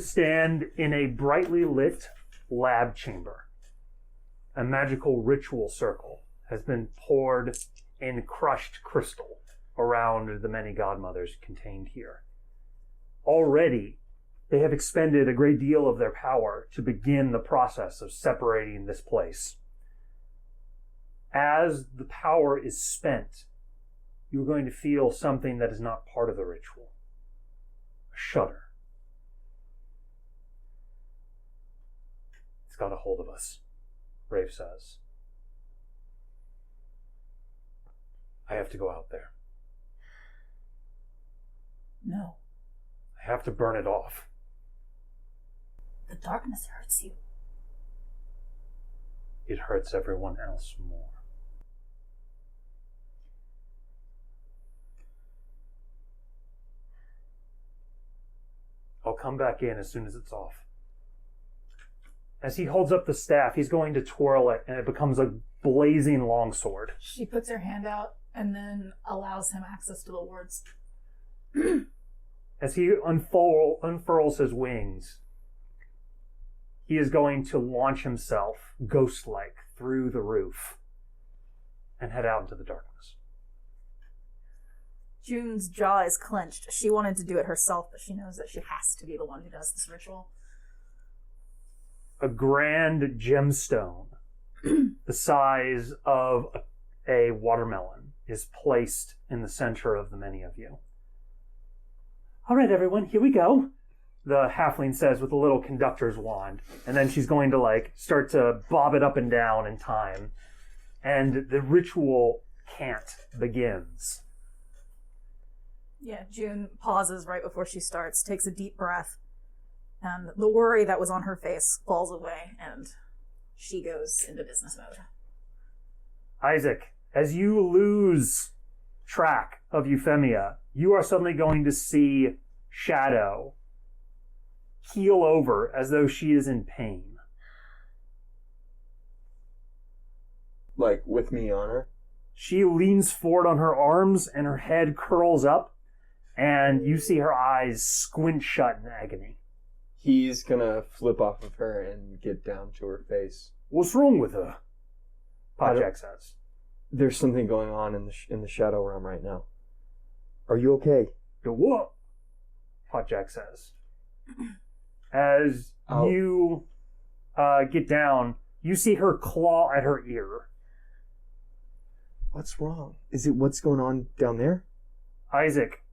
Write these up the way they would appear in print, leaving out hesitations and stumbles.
stand in a brightly lit lab chamber. A magical ritual circle has been poured in crushed crystal around the many godmothers contained here. Already, they have expended a great deal of their power to begin the process of separating this place. As the power is spent, you're going to feel something that is not part of the ritual. A shudder. It's got a hold of us, Rafe says. I have to go out there. No. I have to burn it off. The darkness hurts you. It hurts everyone else more. I'll come back in as soon as it's off. As he holds up the staff, he's going to twirl it, and it becomes a blazing longsword. She puts her hand out and then allows him access to the wards. As he unfurls his wings, he is going to launch himself, ghost-like, through the roof and head out into the darkness. June's jaw is clenched. She wanted to do it herself, but she knows that she has to be the one who does this ritual. A grand gemstone, the size of a watermelon, is placed in the center of the many of you. All right, everyone, here we go, the halfling says with a little conductor's wand. And then she's going to, start to bob it up and down in time. And the ritual cant begins. Yeah, June pauses right before she starts, takes a deep breath, and the worry that was on her face falls away, and she goes into business mode. Isaac, as you lose track of Euphemia, you are suddenly going to see Shadow keel over as though she is in pain. Like, with me on her? She leans forward on her arms, and her head curls up, and you see her eyes squint shut in agony. He's gonna flip off of her and get down to her face. What's wrong with her? Podjack says. There's something going on in the shadow realm right now. Are you okay? The what? Podjack says. As you get down, you see her claw at her ear. What's wrong? Is it what's going on down there? Isaac,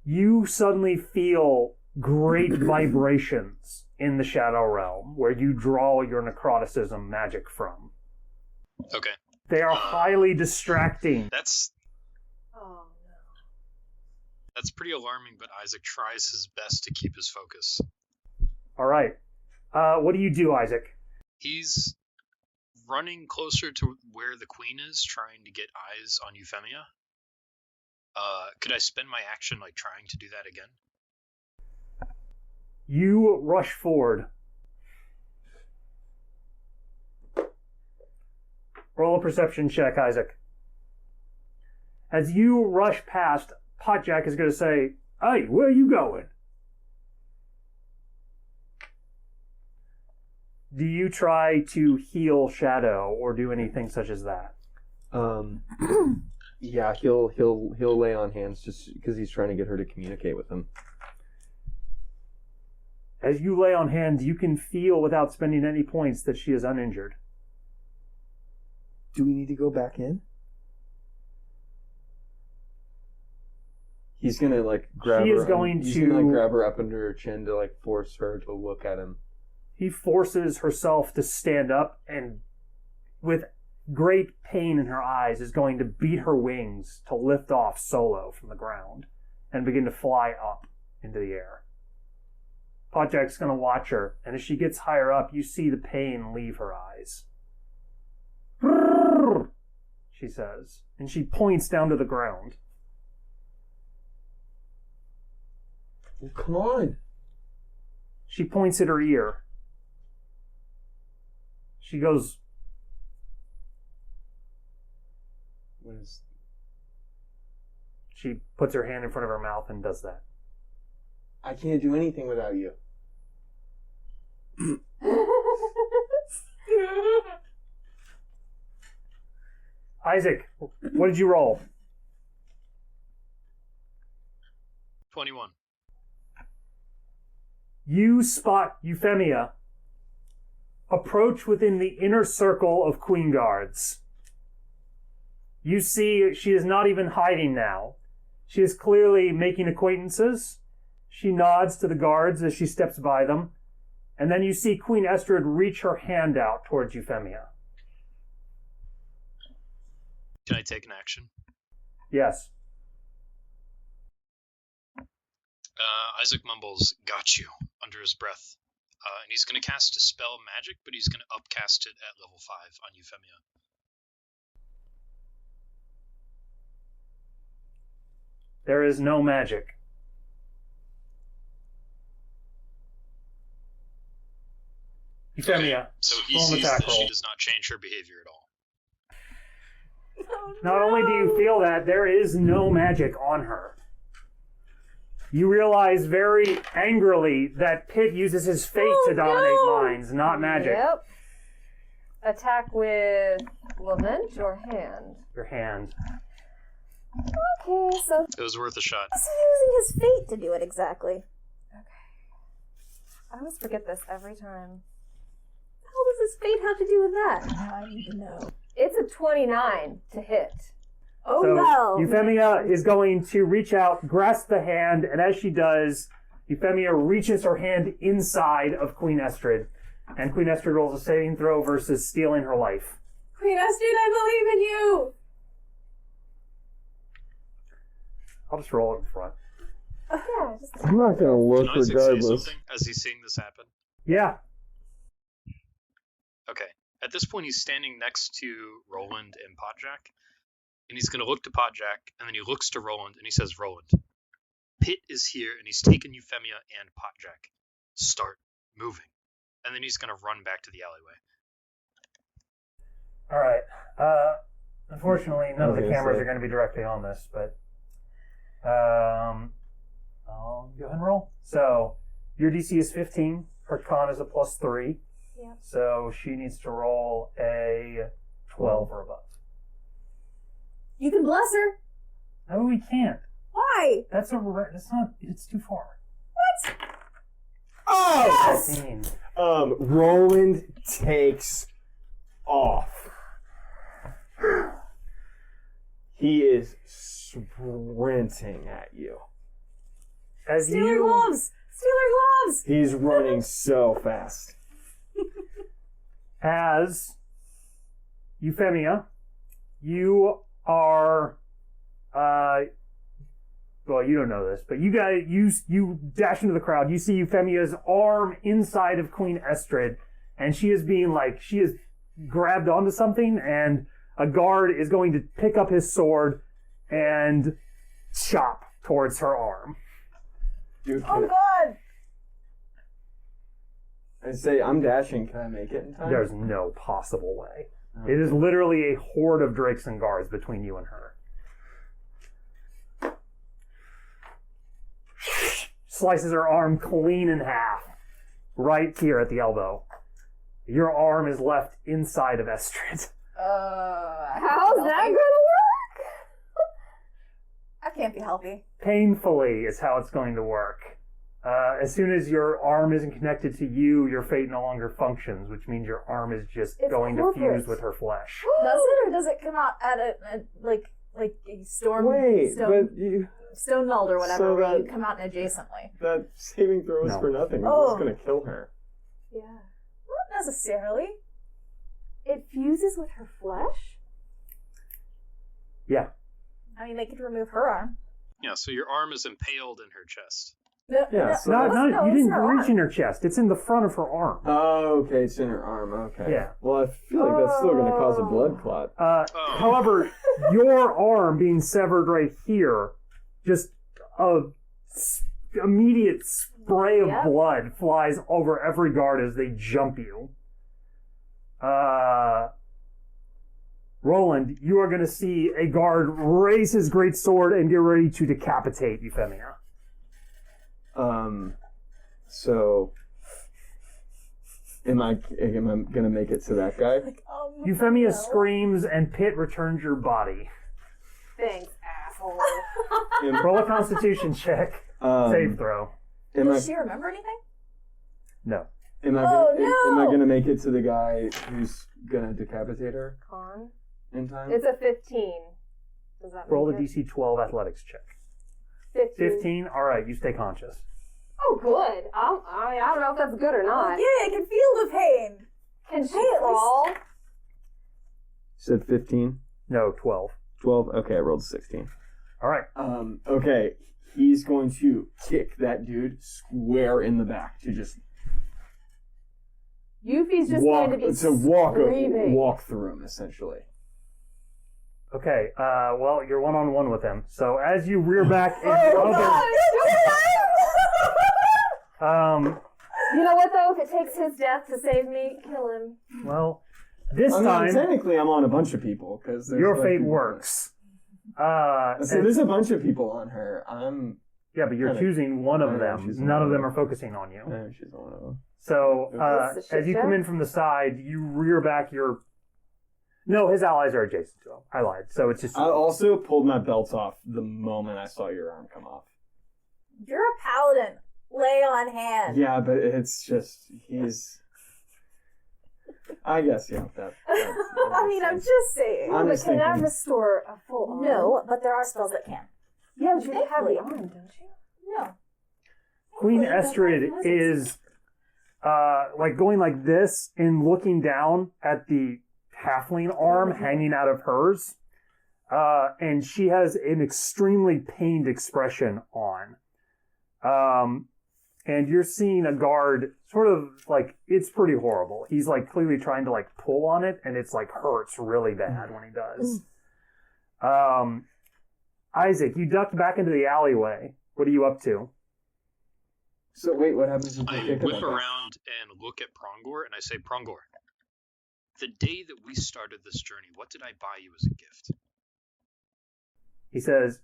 you suddenly feel great vibrations in the shadow realm where you draw your necroticism magic from. Okay. They are highly distracting. Oh, no. That's pretty alarming, but Isaac tries his best to keep his focus. All right. What do you do, Isaac? He's running closer to where the queen is, trying to get eyes on Euphemia. Could I spend my action, trying to do that again? You rush forward. Roll a perception check, Isaac. As you rush past, Potjack is going to say, "Hey, where are you going?" Do you try to heal Shadow or do anything such as that? Yeah, he'll lay on hands just because he's trying to get her to communicate with him. As you lay on hands, you can feel without spending any points that she is uninjured. Do we need to go back in? He's gonna grab her. She is going he's to gonna grab her up under her chin to force her to look at him. He forces herself to stand up and, with great pain in her eyes, is going to beat her wings to lift off solo from the ground and begin to fly up into the air. Podjack's going to watch her, and as she gets higher up, you see the pain leave her eyes. She says, and she points down to the ground. Well, come on. She points at her ear. She goes, What is... She puts her hand in front of her mouth and does that. I can't do anything without you. Isaac, what did you roll? 21. You spot Euphemia approach within the inner circle of Queen Guards. You see she is not even hiding now. She is clearly making acquaintances. She nods to the guards as she steps by them. And then you see Queen Estrid reach her hand out towards Euphemia. Can I take an action? Yes. Isaac mumbles, "Got you," under his breath. And he's going to cast a spell magic, but he's going to upcast it at level 5 on Euphemia. There is no magic. Euphemia, Okay, so he roll an sees attack that she roll. does not change her behavior at all. Oh, Not only do you feel that, there is no magic on her. You realize very angrily that Pitt uses his fate to dominate minds, not magic. Yep. Attack with lament or hand? Your hand. Okay, so It was worth a shot. He's using his fate to do it exactly. I always forget this every time. How does his fate have to do with that? Now I need to know. It's a 29 to hit. Oh So no! Euphemia is going to reach out, grasp the hand, and as she does, Euphemia reaches her hand inside of Queen Estrid. And Queen Estrid rolls a saving throw versus stealing her life. Queen Estrid, I believe in you! I'll just roll it in front. Yeah, just I'm not gonna look Can Isaac say regardless. something as he's seeing this happen? Yeah. Okay. At this point, he's standing next to Roland and Podjack. And he's going to look to Podjack, and then he looks to Roland, and he says, "Roland, Pitt is here, and he's taken Euphemia and Podjack. Start moving." And then he's going to run back to the alleyway. All right. Unfortunately, none of the Okay, cameras so- are going to be directly on this, but I'll go ahead and roll. So your DC is 15. Her con is a +3. Yep. So she needs to roll a 12 or above. You can bless her. No, we can't. Why? That's not. It's too far. Oh! 15. Roland takes off. He is sprinting at you. As Steal her you gloves! Steal her gloves! He's running so fast. as Euphemia, you are well, you don't know this, but you guys, you dash into the crowd. You see Euphemia's arm inside of Queen Estrid, and she is grabbed onto something, and a guard is going to pick up his sword and chop towards her arm. Dude, Oh can god! I say I'm dashing. Can I make it in time? There's no possible way. Okay. It is literally a horde of drakes and guards between you and her. Slices her arm clean in half, right here at the elbow. Your arm is left inside of Estrid. how's that gonna work? That can't be healthy. Painfully is how it's going to work. As soon as your arm isn't connected to you, your fate no longer functions, which means your arm is just It's going to corporate. fuse with her flesh. Does it, or does it come out at a like a storm? Wait, stone, but you, stone meld or whatever, so where you that- come out adjacently. that saving throw is No. for nothing. It's Oh. just gonna kill her. Yeah. Not necessarily. It fuses with her flesh? Yeah. I mean, they could remove her arm. Yeah, so your arm is impaled in her chest. No, Yeah, no, so No, that's- no, you it's didn't her reach arm. in her chest. It's in the front of her arm. Oh, okay, it's in her arm. Okay. Yeah. Well, I feel like that's still gonna cause a blood clot. Oh. However, your arm being severed right here, just a immediate spray of Yep. blood flies over every guard as they jump you. Roland, you are going to see a guard raise his great sword and get ready to decapitate Euphemia. So Am I gonna make it to that guy? Like, Euphemia no. screams and Pitt returns your body. Thanks, asshole. Roll a Constitution check. Save throw. Am I Does she remember anything? No. am I Oh, gonna, no! am I gonna make it to the guy who's gonna decapitate her Con. in time? It's a 15. Does that Roll a make it? DC 12 athletics check. 15. 15. All right, you stay conscious. Oh, good. I don't know if that's good or not. Yeah, I can feel the pain. Can she Hey, at crawl? You said 15? No, 12. 12? Okay, I rolled 16. All right. Okay, he's going to kick that dude square in the back to just Yuffie's just going to be screaming. walk through him, essentially. Okay. Well, you're one-on-one with him. So as you rear back, You know what, though? If it takes his death to save me, kill him. well, this I mean, time technically, I'm on a bunch of people because your fate works. So And- there's a bunch of people on her. yeah, but you're kinda- choosing one I of know, them. she's None of one them of are focusing on you. she's one of them. So Is this a as you shit come show? in from the side, you rear back your. No, his allies are adjacent to him. I lied. So it's just I also pulled my belt off the moment I saw your arm come off. You're a paladin. Lay on hand. Yeah, but it's just he's. I guess that I mean, I'm just saying. I'm But just can that thinking- restore a full arm? No, but there are spells that can. Yeah, but you have Thankfully. the arm, don't you? No. Queen Hopefully, Estrid that's is like going like this and looking down at the halfling arm hanging out of hers. And she has an extremely pained expression on. And you're seeing a guard sort of like, it's pretty horrible. He's like clearly trying to like pull on it and it's like hurts really bad when he does. Isaac, you ducked back into the alleyway. What are you up to? So wait, what happens if I we kick whip him? around and look at Prongor and I say, Prongor, the day that we started this journey, what did I buy you as a gift? He says,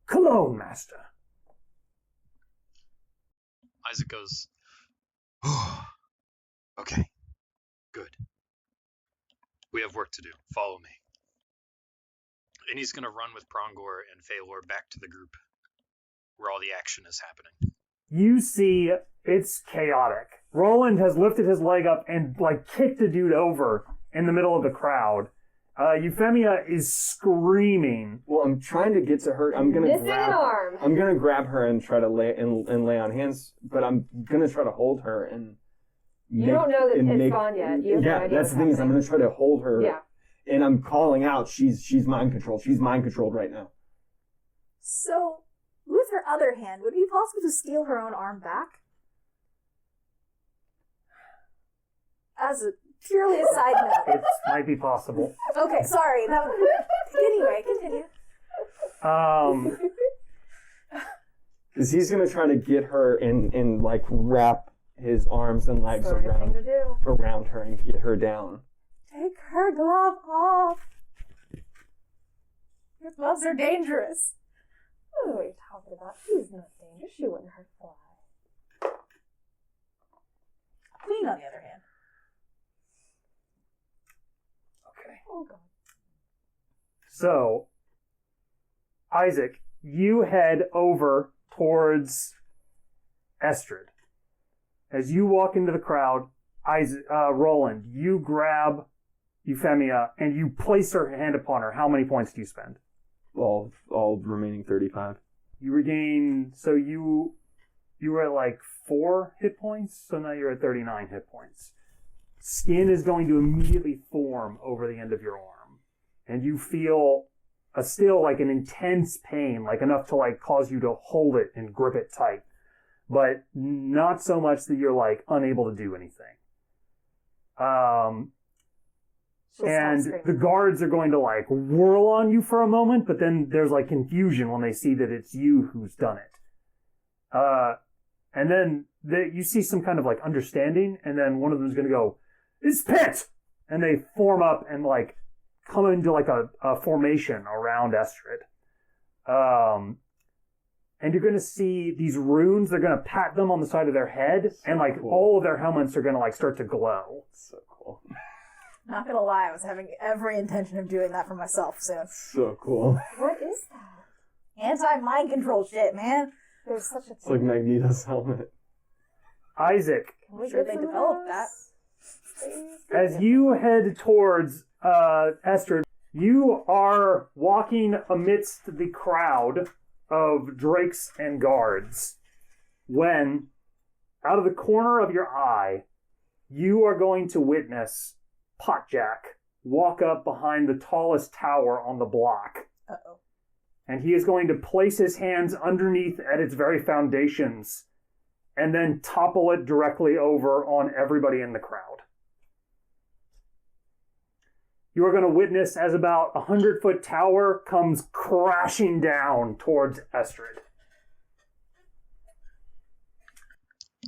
Cologne, master. Isaac goes, oh, okay, good. We have work to do. Follow me. And he's going to run with Prongor and Phalor back to the group where all the action is happening. You see it's chaotic. Roland has lifted his leg up and like kicked a dude over in the middle of the crowd. Euphemia is screaming. Well, I'm trying to get to her. I'm gonna Missing an arm. I'm gonna grab her and try to lay on hands, but I'm gonna try to hold her and. You don't know that it's gone yet. You have no idea that's the what's thing is I'm happening. gonna try to hold her. Yeah. And I'm calling out. She's mind controlled. She's mind controlled right now. So, with her other hand, would it be possible to steal her own arm back? As a purely a side note. It might be possible. Okay, sorry. That was, anyway, continue. Because he's gonna try to get her and like wrap his arms and legs That's the right thing to do. around her and get her down. Take her glove off. Your gloves are dangerous. What are you talking about? She's not dangerous. She wouldn't hurt a fly. Queen, on the other hand. Okay. Oh, God. So, Isaac, you head over towards Estrid. As you walk into the crowd, Roland, you grab Euphemia and you place her hand upon her. How many points do you spend? All remaining 35. You regain, so you were at like 4 hit points, so now you're at 39 hit points. Skin is going to immediately form over the end of your arm. And you feel still like an intense pain, like enough to like cause you to hold it and grip it tight. But not so much that you're like unable to do anything. She'll And stop the screaming. guards are going to like whirl on you for a moment, but then there's like confusion when they see that it's you who's done it. And then you see some kind of like understanding, and then one of them's going to go, "It's Pitt!" And they form up and like come into like a formation around Estrid. and you're going to see these runes. They're going to pat them on the side of their head, and like all of their helmets are going to like start to glow. So cool. Not gonna lie, I was having every intention of doing that for myself soon. So cool. What is that? Anti-mind control shit, man. There's such a It's like Magneto's helmet. Isaac, Can we Sure get they some of developed that. those? as you head towards Estrid, you are walking amidst the crowd of drakes and guards when, out of the corner of your eye, you are going to witness Potjack walk up behind the tallest tower on the block. Uh-oh. And he is going to place his hands underneath at its very foundations and then topple it directly over on everybody in the crowd. You are going to witness as about a 100-foot tower comes crashing down towards Estrid.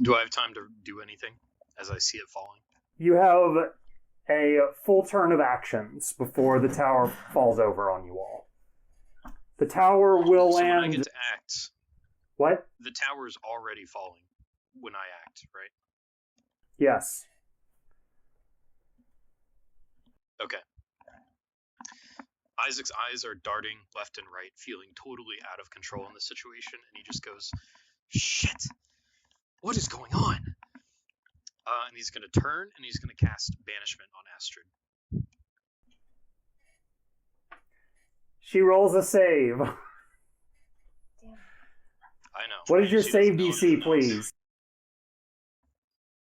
Do I have time to do anything as I see it falling? You have a full turn of actions before the tower falls over on you all. The tower will So when I land... get to act, What? the tower's already falling when I act, right? Yes. Okay. Isaac's eyes are darting left and right, feeling totally out of control in the situation, and he just goes, "Shit! What is going on?" And he's going to turn, and he's going to cast Banishment on Astrid. She rolls a save. I know. What is your She save doesn't know DC, anything else. please?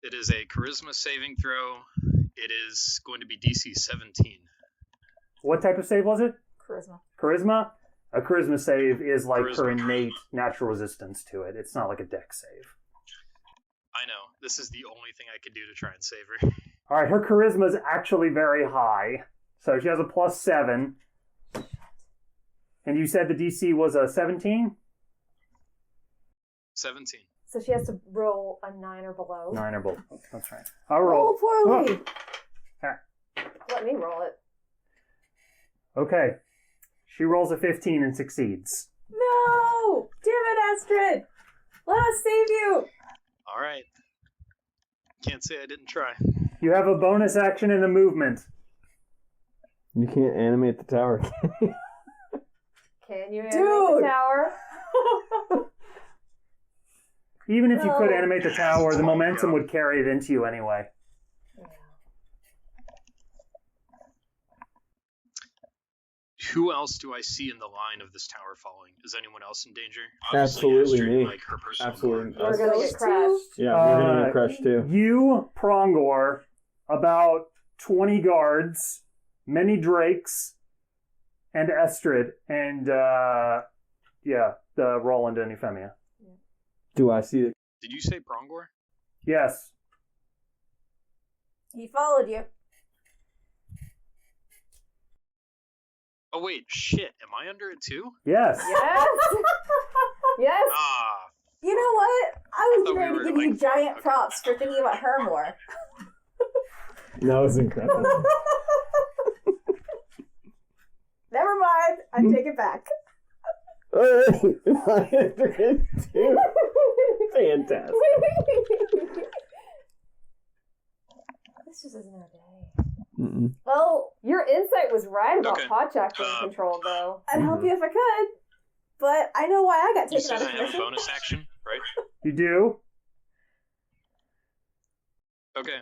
It is a Charisma saving throw. It is going to be DC 17. What type of save was it? Charisma. Charisma? A charisma save is like her Charisma. innate natural resistance to it. It's not like a dex save. I know. This is the only thing I can do to try and save her. Alright, her charisma is actually very high. So she has a +7. And you said the DC was a 17? 17. So she has to roll a 9 or below. 9 or below. That's right. I'll roll. poorly. Let me roll it. Okay. She rolls a 15 and succeeds. No! Damn it, Astrid! Let us save you! All right. Can't say I didn't try. You have a bonus action and a movement. You can't animate the tower, can you? Can you animate Dude! the tower? Even if you could No. animate the tower, the momentum would carry it into you anyway. Yeah. Who else do I see in the line of this tower falling? Is anyone else in danger? Absolutely Astrid, me. Like her personal Absolutely. guard. Us. We're gonna get crashed. Yeah, we're gonna get crushed too. You, Prongor, about 20 guards, many drakes, and Estrid, and, the Roland and Euphemia. Do I see it? Did you say Prongor? Yes. He followed you. Oh wait, shit. Am I under it too? Yes. Yes! Yes! Ah, You know what? I was thought we ready to were, give you like, giant okay. props for thinking about her more. That was incredible. Never mind. I take it back. Alright, I enter it too. Fantastic. This just isn't our day. Mm-mm. Well, Your insight was right about Okay. Podjack being controlled, though. I'd help you if I could, but I know why I got you taken said out I of have a commission. bonus action, right? You do? Okay.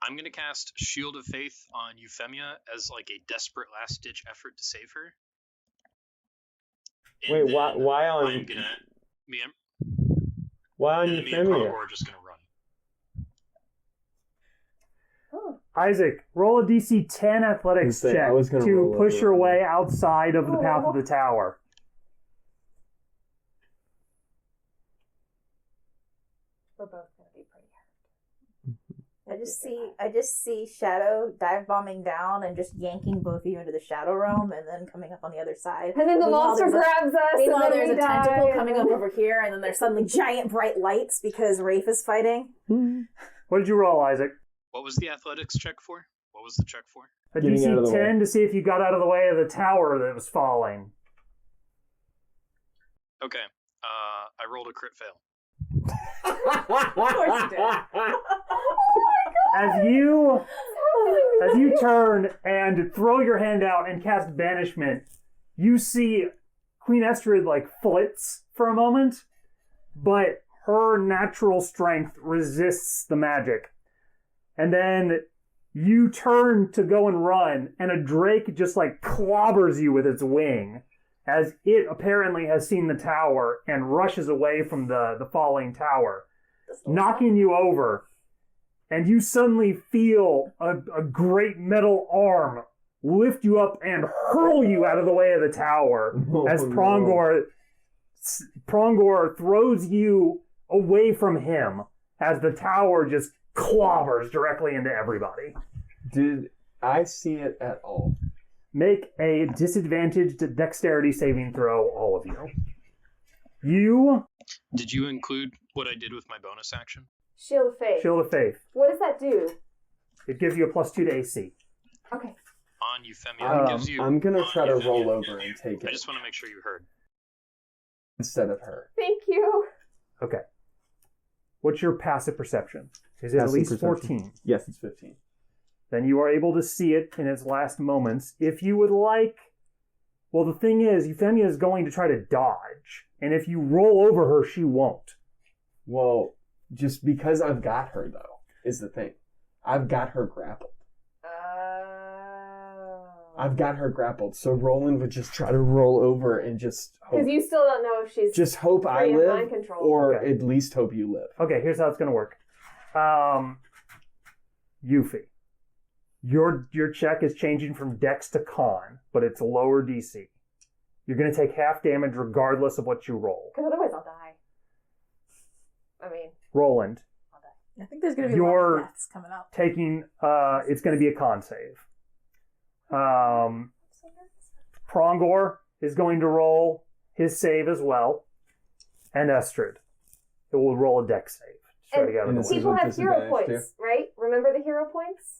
I'm gonna cast Shield of Faith on Euphemia as like a desperate last-ditch effort to save her. And Wait, why then on I'm gonna me and, why on and then me and Euphemia? Prongor are just gonna run. Oh. Isaac, roll a DC 10 athletics I check was gonna to roll push it. your way outside of the path of the tower. We're both gonna be pretty hurt. I just see Shadow dive bombing down and just yanking both of you into the Shadow Realm and then coming up on the other side. And then the Meanwhile, monster there's a- grabs us. Meanwhile, and then there's we a tentacle die, coming and up then- over here, and then there's suddenly giant bright lights because Rafe is fighting. What did you roll, Isaac? What was the athletics check for? What was the check for? A Getting out of DC the 10 way. to see if you got out of the way of the tower that was falling. Okay. I rolled a crit fail. Of course you did. As you turn and throw your hand out and cast banishment, you see Queen Estrid flits for a moment, but her natural strength resists the magic. And then you turn to go and run, and a drake just clobbers you with its wing, as it apparently has seen the tower and rushes away from the falling tower, knocking you over. And you suddenly feel a great metal arm lift you up and hurl you out of the way of the tower as Prongor throws you away from him as the tower just clobbers directly into everybody. Did I see it at all? Make a disadvantaged dexterity saving throw, all of you. You... Did you include what I did with my bonus action? Shield of Faith. Shield of Faith. What does that do? It gives you a +2 to AC. Okay. On Euphemia, it gives you... I'm going to on try to Euphemia. roll over and take I it just want to make sure you heard. instead of her. Thank you. Okay. What's your passive perception? Is it at Passive least perception. 14? Yes, it's 15. Then you are able to see it in its last moments. If you would like... Well, the thing is, Euphemia is going to try to dodge. And if you roll over her, she won't. Well, just because I've got her, though, is the thing. I've got her grappled. I've got her grappled, so Roland would just try to roll over and just hope. Because you still don't know if she's Just hope I free of live, mind control. or Okay. at least hope you live. Okay, here's how it's going to work. Yuffie. Your check is changing from Dex to Con, but it's lower DC. You're going to take half damage regardless of what you roll. Because otherwise I'll die. I mean, Roland, I'll die. I think there's going to be a lot You're- of deaths coming up. taking, it's going to be a con save. Prongor is going to roll his save as well. And Estrid. It will roll a Dex save. to try to get out of And the this way. People with have hero disadvantage, points, right? Remember the hero points?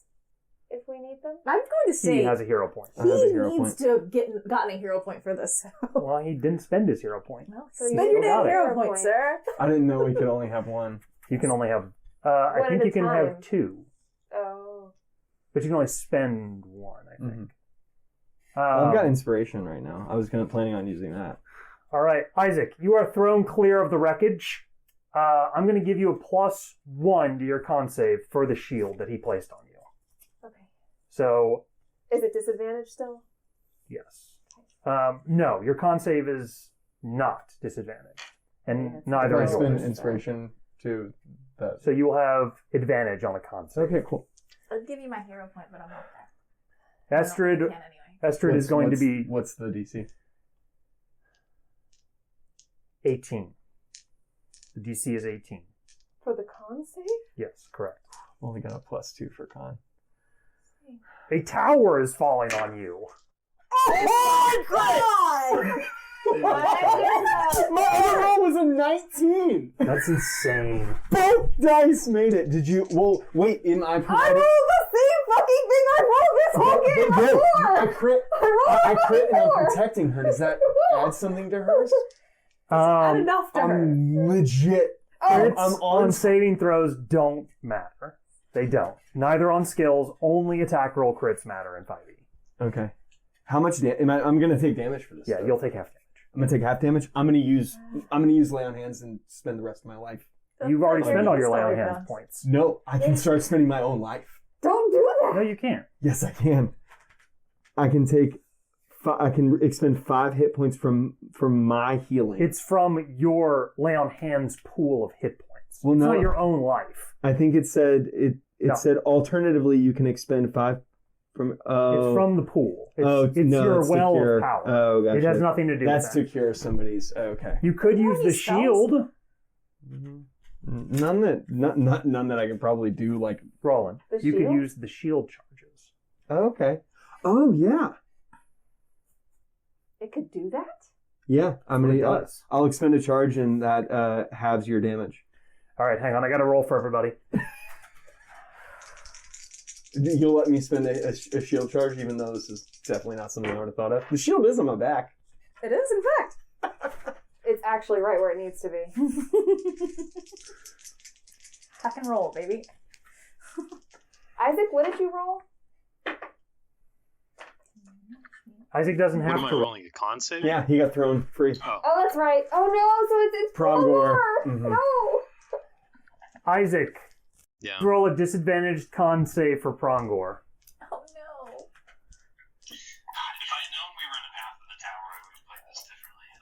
If we need them? I'm going to say He has a hero point. I have a he hero needs to have gotten a hero point for this. Well, he didn't spend his hero point. Well, So you spend your still damn got it. hero Hero point, point. sir. I didn't know we could only have one. You can only have, I One think at a you can time. have 2, Oh. but you can only spend 1, I think. I've got inspiration right now. I was planning on using that. All right, Isaac, you are thrown clear of the wreckage. I'm going to give you a +1 to your con save for the shield that he placed on you. Okay. So, Is it disadvantage still? yes. No, your con save is not disadvantaged. And That's neither I is spend yours. inspiration to that. So you will have advantage on the con save. Okay, cool. I'll give you my hero point, but I'm not there. Estrid, I can anyway. Estrid is going to be What's the DC? 18. The DC is 18. For the con save? Yes, correct. Only got a +2 for con. A tower is falling on you. Oh my god! My other roll was a 19! That's insane. Both dice made it. Did you? Well, wait, am I I providing? rolled the same fucking thing I rolled this whole game Good. I before! crit. I I crit and I'm before. protecting her. Does that add something to hers? Not enough to her. I'm legit. Crits I'm on on saving throws don't matter. They don't. Neither on skills. Only attack roll crits matter in 5e. Okay. How much I'm gonna take damage for this. Yeah, though. you'll take half damage. I'm gonna take half damage. I'm gonna use lay on hands and spend the rest of my life. You've already That's spent all where your lay on story hands goes. points. No, I can start spending my own life. Don't do No, that! you can't. Yes, I can. I can take. I can expend 5 hit points from my healing. It's from your lay on hands pool of hit points. Well, It's no. not your own life. I think it said No. said alternatively you can expend 5 from. It's from the pool. It's, Oh, it's no, your it's to well cure. of power. Oh, gotcha. It has nothing to do That's with to cure somebody's. Okay. You could You use have the any spells? shield, None that I can probably do. Like. Roland. The You could shield? use the shield charges. Oh, okay. Oh yeah. It could do that? Yeah. I'm What it gonna. does. I'll expend a charge and that halves your damage. All right, hang on. I got to roll for everybody. You'll let me spend a shield charge, even though this is definitely not something I would have thought of. The shield is on my back. It is, in fact. It's actually right where it needs to be. Hack and roll, baby. Isaac, what did you roll? Isaac doesn't What have am I to. rolling? A con save? Yeah, he got thrown free. Oh. Oh, that's right. Oh no, so it's Prongor. Prongor. Mhm. No. Isaac, Yeah. roll a disadvantaged con save for Prongor. Oh no. If I'd known we were in the path of the tower, I would have played this differently.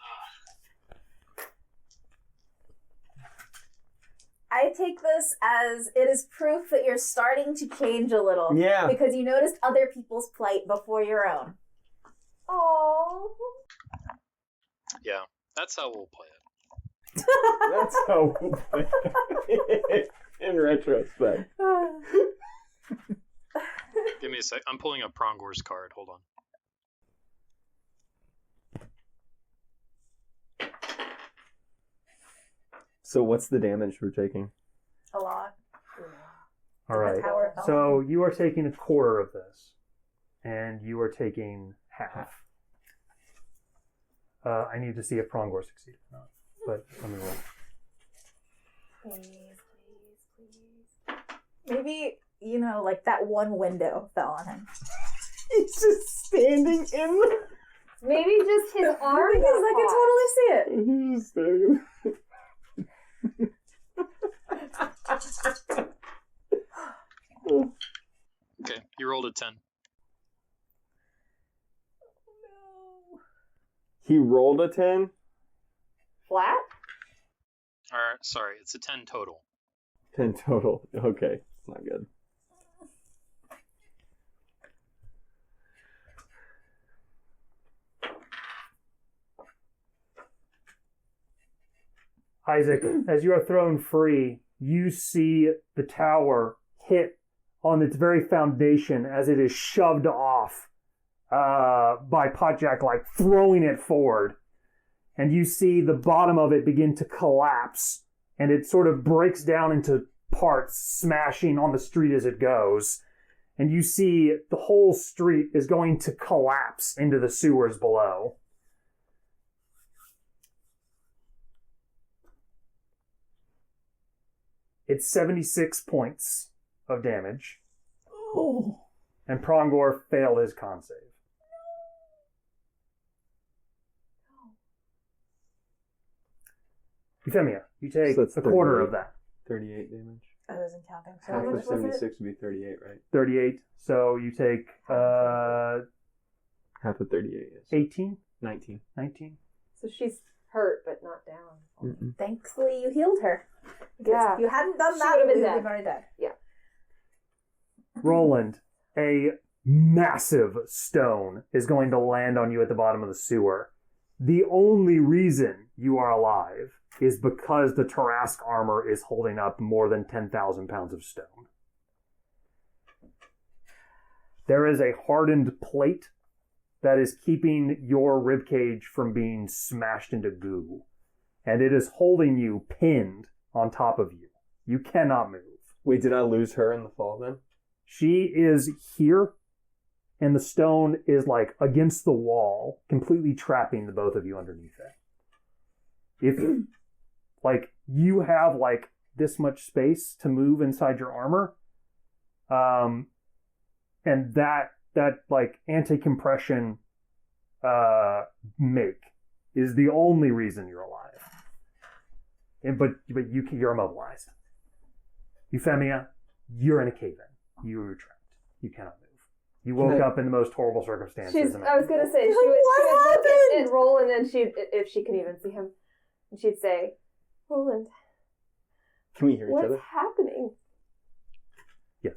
I take this as it is proof that you're starting to change a little. Yeah. Because you noticed other people's plight before your own. Oh. Yeah, that's how we'll play it. That's how we'll play it. In retrospect. Give me a sec. I'm pulling up Prongor's card. Hold on. So what's the damage we're taking? A lot. All right. That's how we're going. So you are taking a quarter of this, and you are taking half. I need to see if Prongor succeeded or not, but let me roll. Please, please, please. Maybe, like that one window fell on him. He's just standing in the... Maybe just his arm. Because I can totally see it. He's just standing Okay, you rolled a 10. He rolled a 10? Flat? Alright, sorry, it's a 10 total. 10 total. Okay, it's not good. Isaac, as you are thrown free, you see the tower hit on its very foundation as it is shoved off by Potjack, like throwing it forward. And you see the bottom of it begin to collapse, and it sort of breaks down into parts, smashing on the street as it goes. And you see the whole street is going to collapse into the sewers below. It's 76 points of damage. Oh. And Prongor failed his con save. Euphemia, you take So that's a quarter 38. of that. 38 damage. I wasn't counting. Half much of was it? 76 would be 38, right? 38. So you take Half of 38 is 18, 19. 19. So she's hurt, but not down. Mm-mm. Thankfully, you healed her. Because Yeah. if you hadn't done She that, would've we been would dead. have already died. Roland, a massive stone is going to land on you at the bottom of the sewer. The only reason you are alive is because the Tarask armor is holding up more than 10,000 pounds of stone. There is a hardened plate that is keeping your ribcage from being smashed into goo, and it is holding you pinned on top of you. You cannot move. Wait, did I lose her in the fall then? She is here, and the stone is like against the wall, completely trapping the both of you underneath it. If like you have like this much space to move inside your armor, and that like anti-compression make is the only reason you're alive. And but you're immobilized. Euphemia, you're in a cave-in. You were trapped. You cannot move. You woke up in the most horrible circumstances. I was gonna say she would look at Roland, and if she could even see him, and she'd say, "Roland, Can we hear each what's other? happening?" Yes.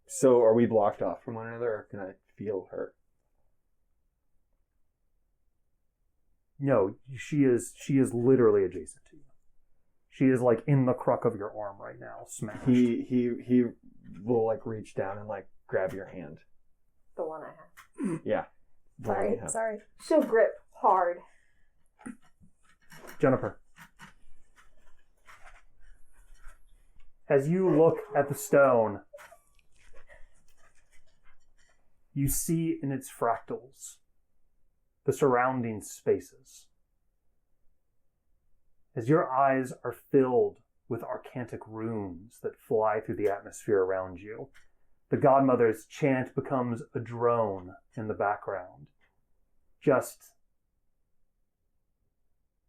So are we blocked off from one another, or can I feel her? No, she is literally adjacent to you. She is like in the crook of your arm right now, smashed. He will like reach down and like grab your hand. The one I have. Yeah. The one you have. Sorry. She'll grip hard. Jennifer. As you look at the stone, you see in its fractals the surrounding spaces. As your eyes are filled with arcantic runes that fly through the atmosphere around you, the Godmother's chant becomes a drone in the background, just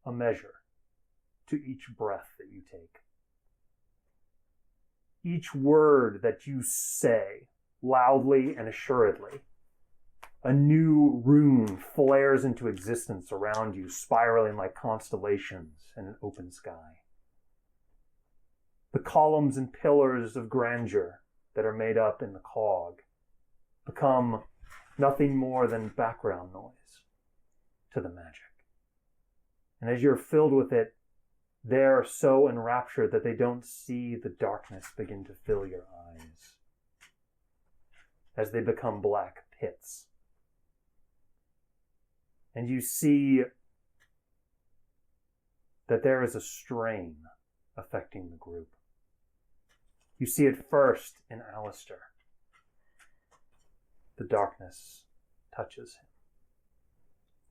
a measure to each breath that you take. Each word that you say, loudly and assuredly, a new rune flares into existence around you, spiraling like constellations in an open sky. The columns and pillars of grandeur that are made up in the cog become nothing more than background noise to the magic. And as you're filled with it, they're so enraptured that they don't see the darkness begin to fill your eyes as they become black pits. And you see that there is a strain affecting the group. You see it first in Alistair. The darkness touches him,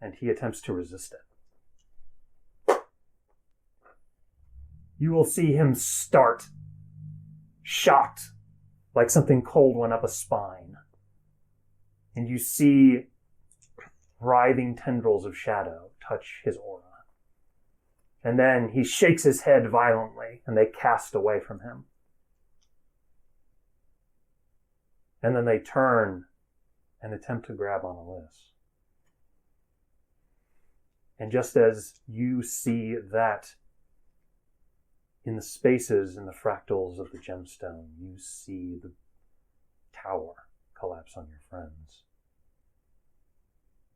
and he attempts to resist it. You will see him start, shocked, like something cold went up a spine. And you see writhing tendrils of shadow touch his aura. And then he shakes his head violently, and they cast away from him. And then they turn and attempt to grab on Alyss. And just as you see that, in the spaces and the fractals of the gemstone, you see the tower collapse on your friends.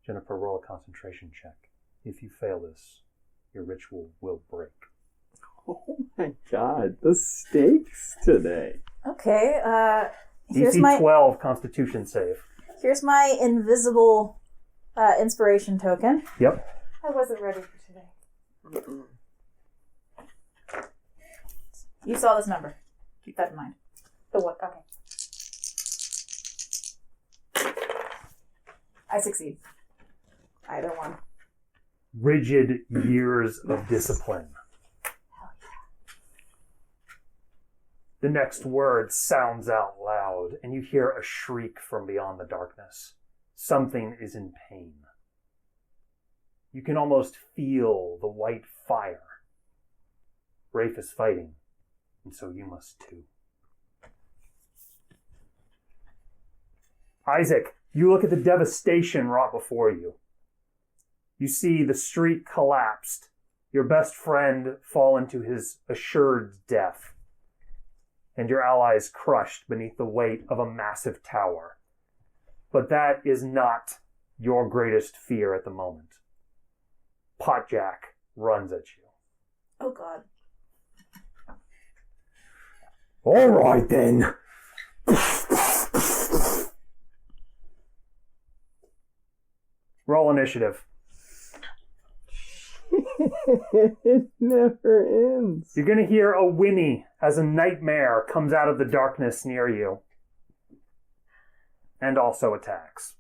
Jennifer, roll a concentration check. If you fail this, your ritual will break. Oh my god, the stakes today. Okay, here's DC my 12 Constitution save. here's my invisible inspiration token. Yep. I wasn't ready for today. You saw this number. Keep that in mind. The what? Okay. I succeed. Either one. Rigid years of discipline. The next word sounds out loud, and you hear a shriek from beyond the darkness. Something is in pain. You can almost feel the white fire. Rafe is fighting, and so you must too. Isaac, you look at the devastation wrought before you. You see the street collapsed, your best friend fall into his assured death, and your allies crushed beneath the weight of a massive tower. But that is not your greatest fear at the moment. Potjack runs at you. Oh god. All right then. Roll initiative. It never ends. You're going to hear a whinny as a nightmare comes out of the darkness near you. And also attacks.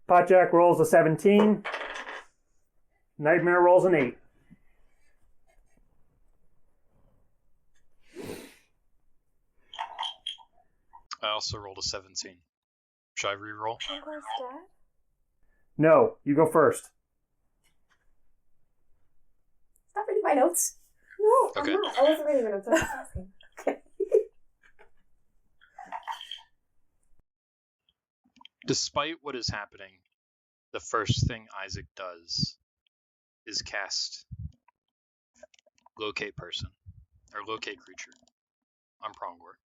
Potjack rolls a 17. Nightmare rolls an 8. I also rolled a 17. Should I re-roll? Uncle's dead? No, you go first. Stop reading my notes. No, Okay. I'm not. I wasn't reading it. I was just asking. Okay. Despite what is happening, the first thing Isaac does is cast Locate Person, or Locate Creature, on Prongor.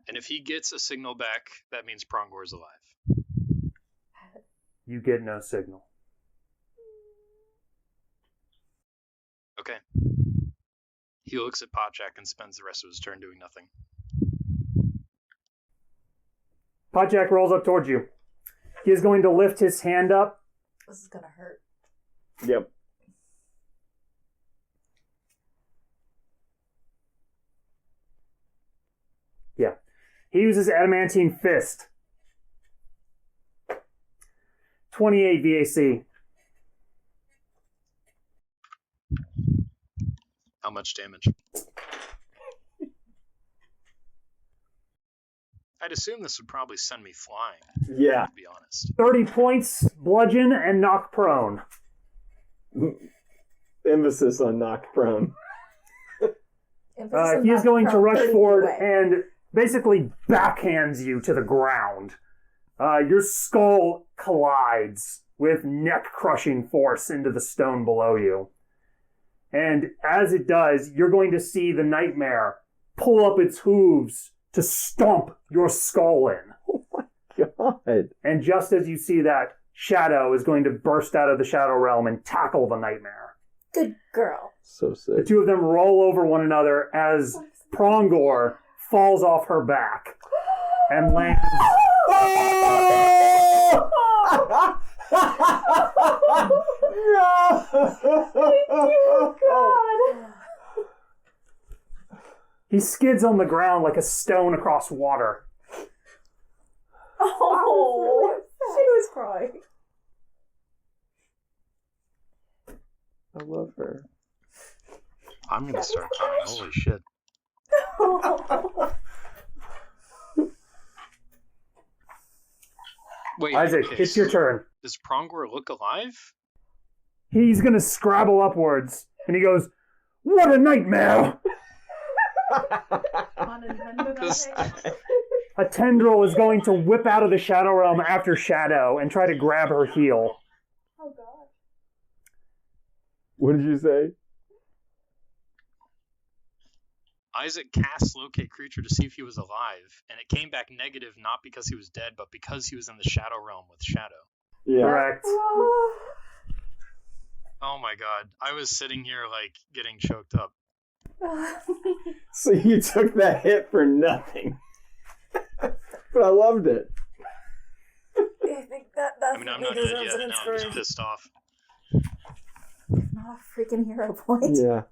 And if he gets a signal back, that means Prongor is alive. You get no signal. Okay. He looks at Potjack and spends the rest of his turn doing nothing. Potjack rolls up towards you. He is going to lift his hand up. This is gonna hurt. Yep. He uses adamantine fist. 28 VAC. How much damage? I'd assume this would probably send me flying, Yeah. to be honest. 30 points, bludgeon, and knock prone. Emphasis on knock prone. Emphasis He is on going to prone, rush 30 forward away. and basically backhands you to the ground. Your skull collides with neck-crushing force into the stone below you. And as it does, you're going to see the nightmare pull up its hooves to stomp your skull in. Oh my god. And just as you see that, Shadow is going to burst out of the Shadow Realm and tackle the nightmare. Good girl. So The sick. two of them roll over one another as Prongor falls off her back and lands. No! God. He skids on the ground like a stone across water. Oh, she was crying. I love her. I'm gonna start crying. Holy shit. Wait, Isaac, okay, it's your so turn. Does Prongor look alive? He's going to scrabble upwards, and he goes, "What a nightmare!" This- A tendril is going to whip out of the Shadow Realm after Shadow and try to grab her heel. Oh God. What did you say? Isaac cast locate creature to see if he was alive, and it came back negative not because he was dead, but because he was in the Shadow Realm with Shadow. Yeah. Correct. Oh my god. I was sitting here, like, getting choked up. So you took that hit for nothing. But I loved it. I think that I mean, I'm not dead yet, now I'm just pissed off. Not a freaking hero point. Yeah.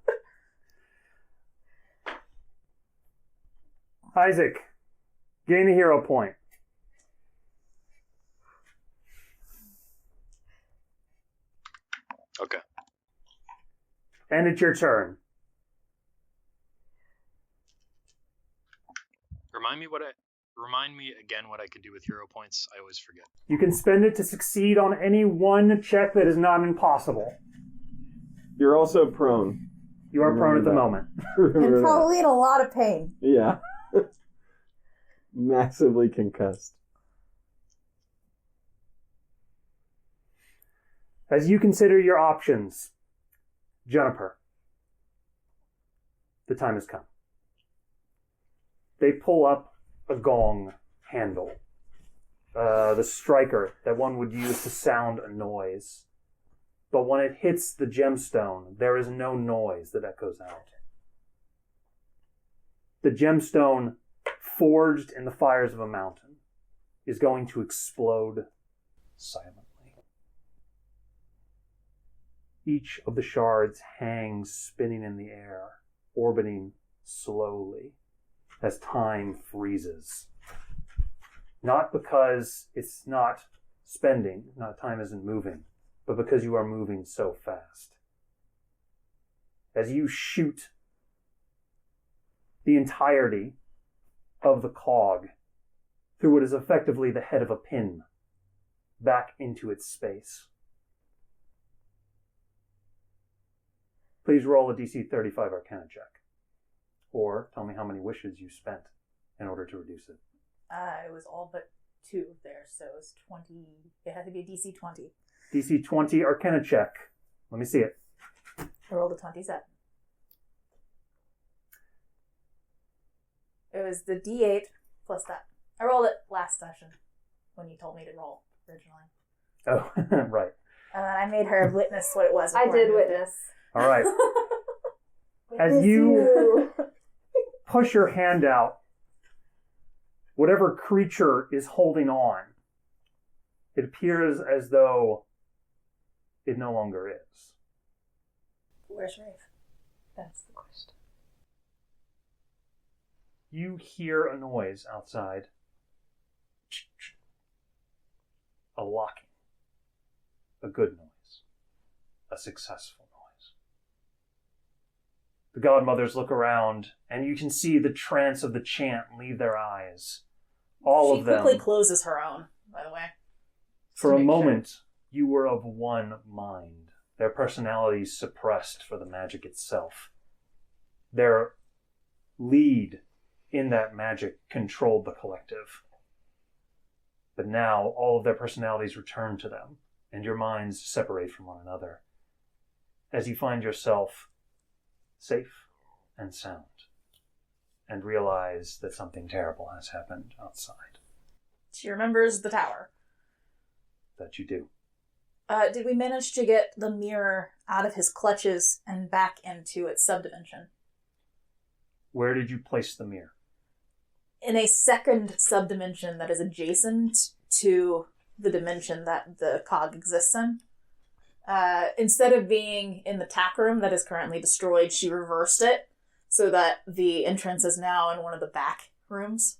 Isaac, gain a hero point. Okay. And it's your turn. Remind me again what I could do with hero points. I always forget. You can spend it to succeed on any one check that is not impossible. You're also prone. You are prone at the moment. Remember And that. probably in a lot of pain. Yeah. Massively concussed. As you consider your options, Juniper, the time has come. They pull up a gong handle, the striker that one would use to sound a noise. But when it hits the gemstone, there is no noise that echoes out. The gemstone, forged in the fires of a mountain, is going to explode silently. Each of the shards hangs spinning in the air, orbiting slowly as time freezes. Not because it's not spending, time isn't moving, but because you are moving so fast. As you shoot the entirety of the cog through what is effectively the head of a pin back into its space. Please roll a DC 35 Arcana check. Or tell me how many wishes you spent in order to reduce it. It was all but 2 there, so it was 20. It had to be a DC 20. DC 20 Arcana check. Let me see it. I rolled a 27. It was the D8 plus that. I rolled it last session when you told me to roll originally. Oh, right. And then I made her witness what it was. I before did moved it. witness. All right. As you push your hand out, whatever creature is holding on, it appears as though it no longer is. Where's Rafe? That's the question. You hear a noise outside. A locking. A good noise. A successful noise. The godmothers look around, and you can see the trance of the chant leave their eyes. All of them. She quickly closes her own, by the way. For a moment, you were of one mind. Their personalities suppressed for the magic itself. Their lead in that magic controlled the collective. But now, all of their personalities return to them, and your minds separate from one another, as you find yourself safe and sound, and realize that something terrible has happened outside. She remembers the tower. That you do. Did we manage to get the mirror out of his clutches and back into its subdimension? Where did you place the mirror? In a second subdimension that is adjacent to the dimension that the cog exists in. Instead of being in the tack room that is currently destroyed, she reversed it so that the entrance is now in one of the back rooms.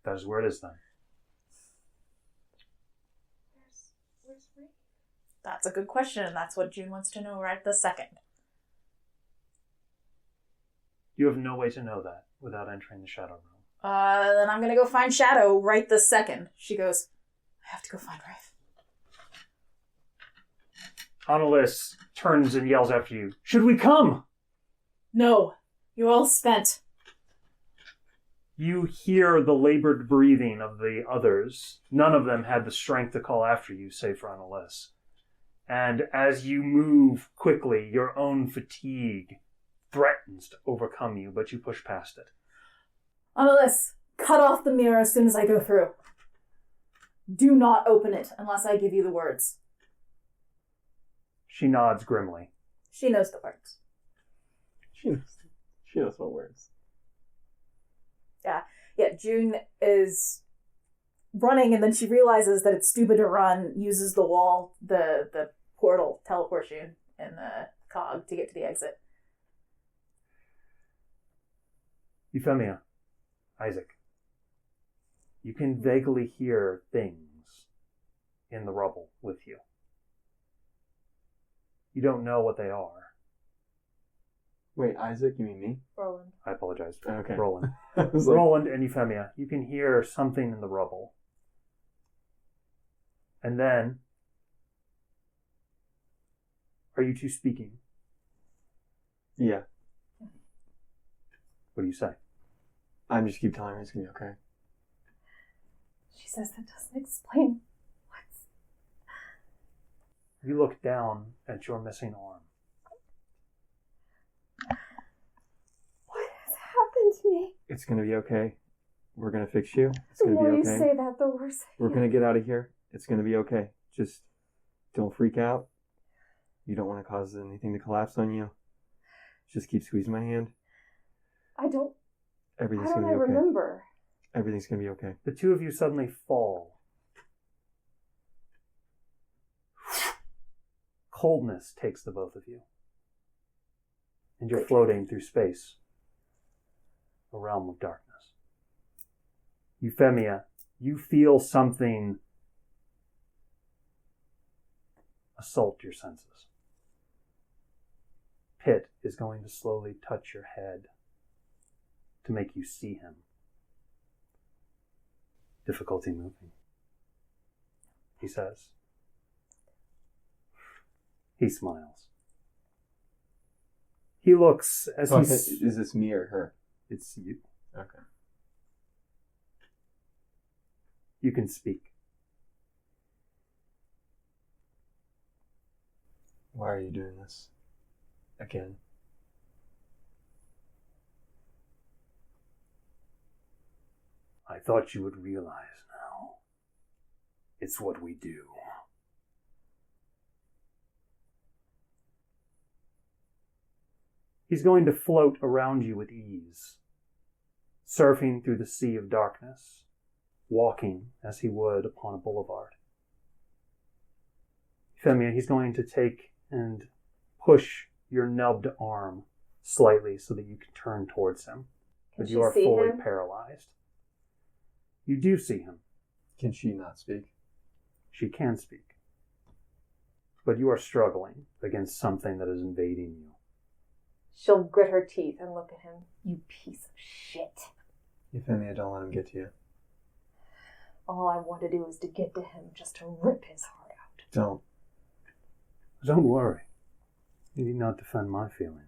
That is where it is then. Where's Ray? That's a good question. That's what June wants to know right this second. You have no way to know that without entering the shadow room. Then I'm gonna go find Shadow right this second. She goes, I have to go find Wraith. Annalise turns and yells after you, "Should we come?" No, you're all spent. You hear the labored breathing of the others. None of them had the strength to call after you, save for Annalise. And as you move quickly, your own fatigue threatens to overcome you, but you push past it. Annalise, cut off the mirror as soon as I go through. Do not open it unless I give you the words. She nods grimly. She knows the words. She knows what words. Yeah, June is running, and then she realizes that it's stupid to run, uses the wall, the portal teleports you in the cog to get to the exit. Euphemia, Isaac, you can vaguely hear things in the rubble with you. You don't know what they are. Wait, Isaac, you mean me? Roland. I apologize. Okay. Roland. I was like, Roland and Euphemia, you can hear something in the rubble. And then, are you two speaking? yeah. What do you say? I just keep telling her it's gonna be okay. She says that doesn't explain what's... You look down at your missing arm. What has happened to me? It's gonna be okay. We're gonna fix you. It's The gonna more be you okay. say that, the worse I We're feel. gonna get out of here. It's gonna be okay. Just don't freak out. You don't want to cause anything to collapse on you. Just keep squeezing my hand. I don't... Everything's How don't gonna I be okay. remember? Everything's gonna be okay. The two of you suddenly fall. Coldness takes the both of you. And you're floating through space. A realm of darkness. Euphemia, you feel something assault your senses. Pitt is going to slowly touch your head to make you see him. Difficulty moving, he says. He smiles. He looks as So he's... is this me or her? It's you. Okay. You can speak. Why are you doing this? Again? I thought you would realize now. It's what we do. He's going to float around you with ease, surfing through the sea of darkness, walking as he would upon a boulevard. Euphemia, he's going to take and push your nubbed arm slightly so that you can turn towards him. but Can you are she see fully him? paralyzed. You do see him. Can she not speak? She can speak. But you are struggling against something that is invading you. She'll grit her teeth and look at him. You piece of shit. Euphemia, don't let him get to you. All I want to do is to get to him, just to rip his heart out. Don't. Don't worry. You need not defend my feelings.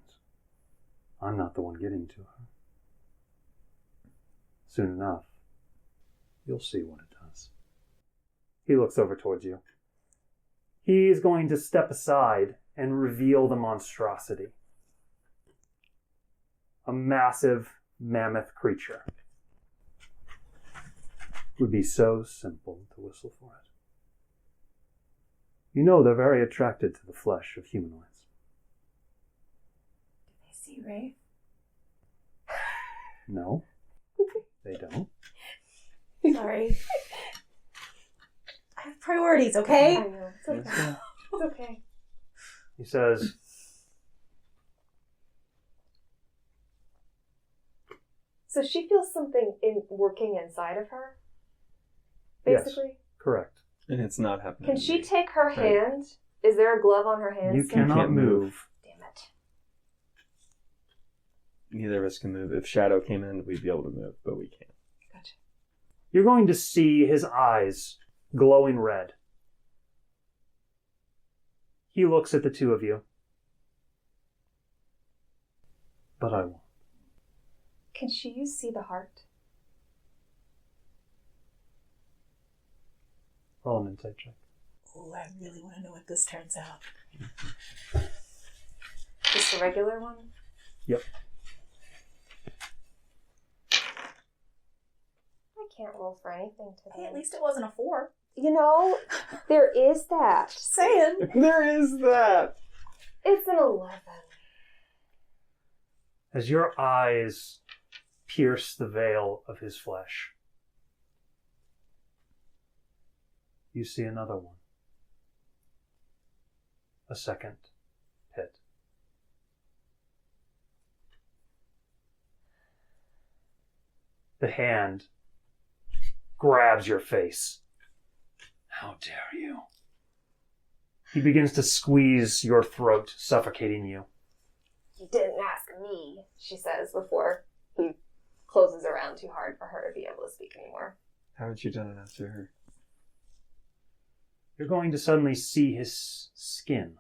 I'm not the one getting to her. Soon enough, you'll see what it does. He looks over towards you. He is going to step aside and reveal the monstrosity. A massive mammoth creature. It would be so simple to whistle for it. You know they're very attracted to the flesh of humanoids. Do they see Ray? No, they don't. Sorry. I have priorities, okay? I know. It's okay. It's okay. He says, So she feels something working inside of her? Yes. Basically? correct. And it's not happening. Can to she me. take her hand? Is there a glove on her hand? You still? cannot can't move. move. Damn it. Neither of us can move. If Shadow came in, we'd be able to move, but we can't. Gotcha. You're going to see his eyes glowing red. He looks at the two of you. But I won't. Can she see the heart? Roll an insight check. Oh, I really want to know what this turns out. Just the regular one? Yep. I can't roll for anything Hey, today. at least it wasn't a 4. You know, there is that. Just saying. There is that! It's an 11. As your eyes pierce the veil of his flesh, you see another one. A second pit. The hand grabs your face. How dare you? He begins to squeeze your throat, suffocating you. You didn't ask me, she says before he closes around too hard for her to be able to speak anymore. Haven't you done enough to her? You're going to suddenly see his skin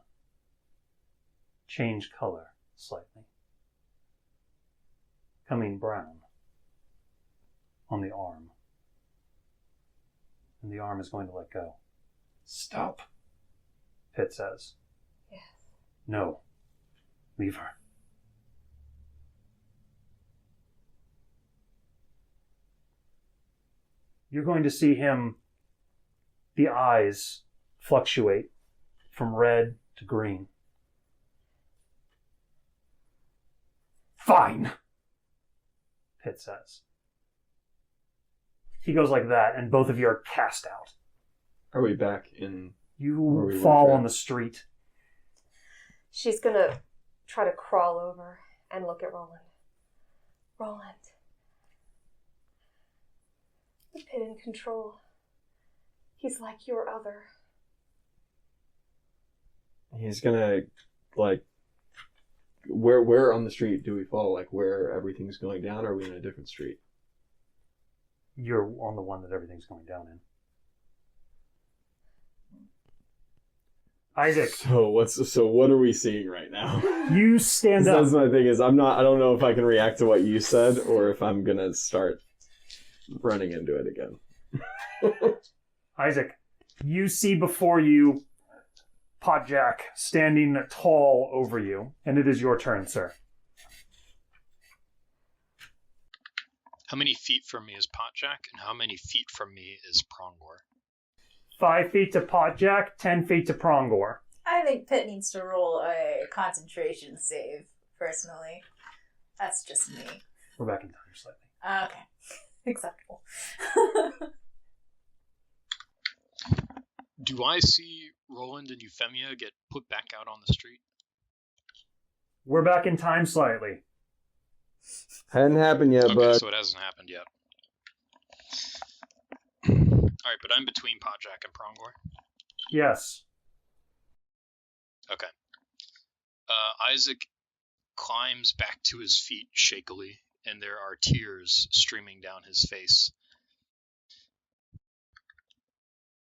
change color slightly, coming brown on the arm. And the arm is going to let go. Stop, Pitt says. Yes. No, leave her. You're going to see him, the eyes fluctuate from red to green. Fine, Pitt says. He goes like that, and both of you are cast out. Are we back in... Where You we fall were, on the street. She's gonna try to crawl over and look at Roland. Roland. The Pit in control. He's like your other. He's gonna, like... Where on the street do we fall? Like, where everything's going down, or are we in a different street? You're on the one that everything's going down in. Isaac, So what are we seeing right now? you stand up. That's my thing is I don't know if I can react to what you said or if I'm gonna start running into it again. Isaac, you see before you Potjack standing tall over you, and it is your turn, sir. How many feet from me is Potjack, and how many feet from me is Prongor? 5 feet to Potjack, 10 feet to Prongor. I think Pitt needs to roll a concentration save, personally. That's just me. We're back in time slightly. Okay. Acceptable. Do I see Roland and Euphemia get put back out on the street? We're back in time slightly. Hadn't happened yet, Okay, but so it hasn't happened yet. Alright, but I'm between Podjack and Prongor. Yes. Okay. Isaac climbs back to his feet shakily, and there are tears streaming down his face.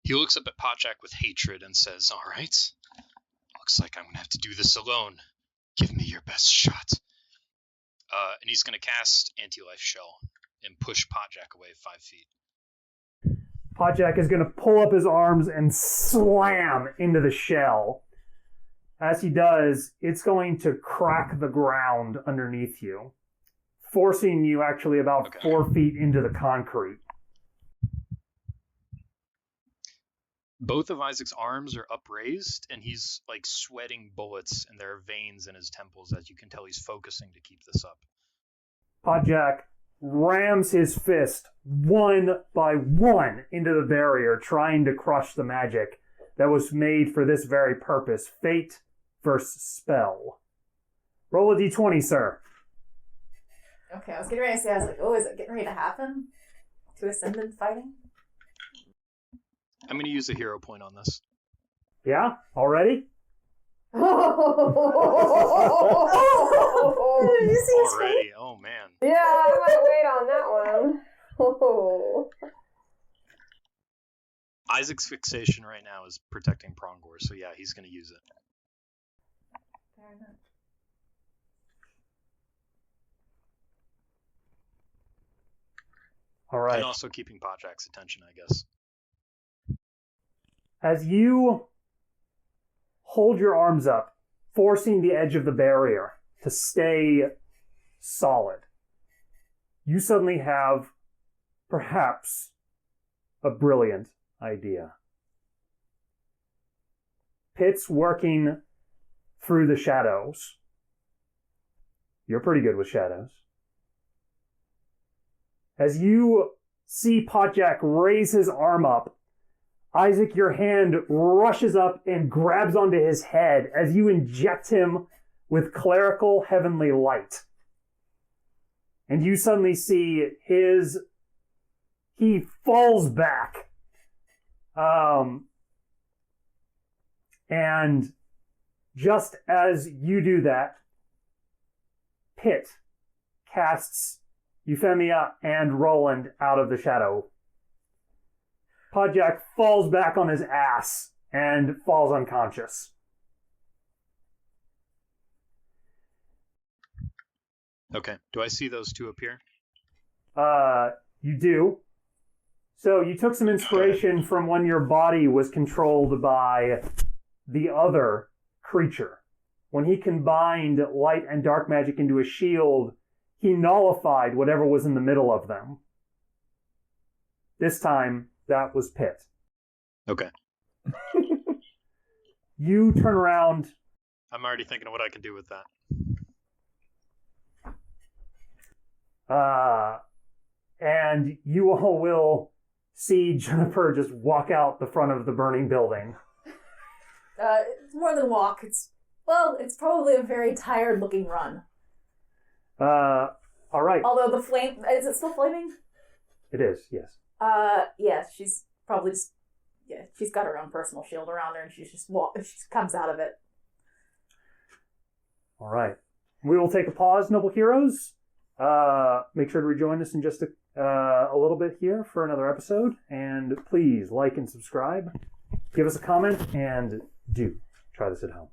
He looks up at Podjack with hatred and says, "Alright, looks like I'm going to have to do this alone. Give me your best shot." And he's going to cast Anti-Life Shell and push Podjack away 5 feet. Podjack is going to pull up his arms and slam into the shell. As he does, it's going to crack the ground underneath you, forcing you actually about 4 feet into the concrete. Both of Isaac's arms are upraised, and he's like sweating bullets, and there are veins in his temples, as you can tell he's focusing to keep this up. Podjack rams his fist one by one into the barrier, trying to crush the magic that was made for this very purpose. Fate versus spell. Roll a d20, sir. Okay, I was getting ready to say, I was like, oh, is it getting ready to happen? To Ascendant fighting? I'm going to use a hero point on this. Yeah? Already? Did you see his face? Already? Oh, man. Yeah, I might wait on that one. Oh. Isaac's fixation right now is protecting Prongor, so yeah, he's going to use it. Fair enough. All right. And also keeping Podjack's attention, I guess. As you hold your arms up, forcing the edge of the barrier to stay solid, you suddenly have perhaps a brilliant idea. Pitt's working through the shadows. You're pretty good with shadows. As you see Podjack raise his arm up, Isaac, your hand rushes up and grabs onto his head as you inject him with clerical heavenly light. And you suddenly see he falls back. And just as you do that, Pitt casts Euphemia and Roland out of the shadow. Podjack falls back on his ass and falls unconscious. Okay. Do I see those two appear? You do. So you took some inspiration from when your body was controlled by the other creature. When he combined light and dark magic into a shield, he nullified whatever was in the middle of them. This time, that was Pitt. Okay. You turn around. I'm already thinking of what I can do with that. And you all will see Juniper just walk out the front of the burning building. It's more than walk. It's probably a very tired-looking run. All right. Although the flame... Is it still flaming? It is, yes. Yes, she's probably just... Yeah, she's got her own personal shield around her, and she just comes out of it. All right. We will take a pause, noble heroes. Make sure to rejoin us in just a little bit here for another episode. And please like and subscribe. Give us a comment, and do try this at home.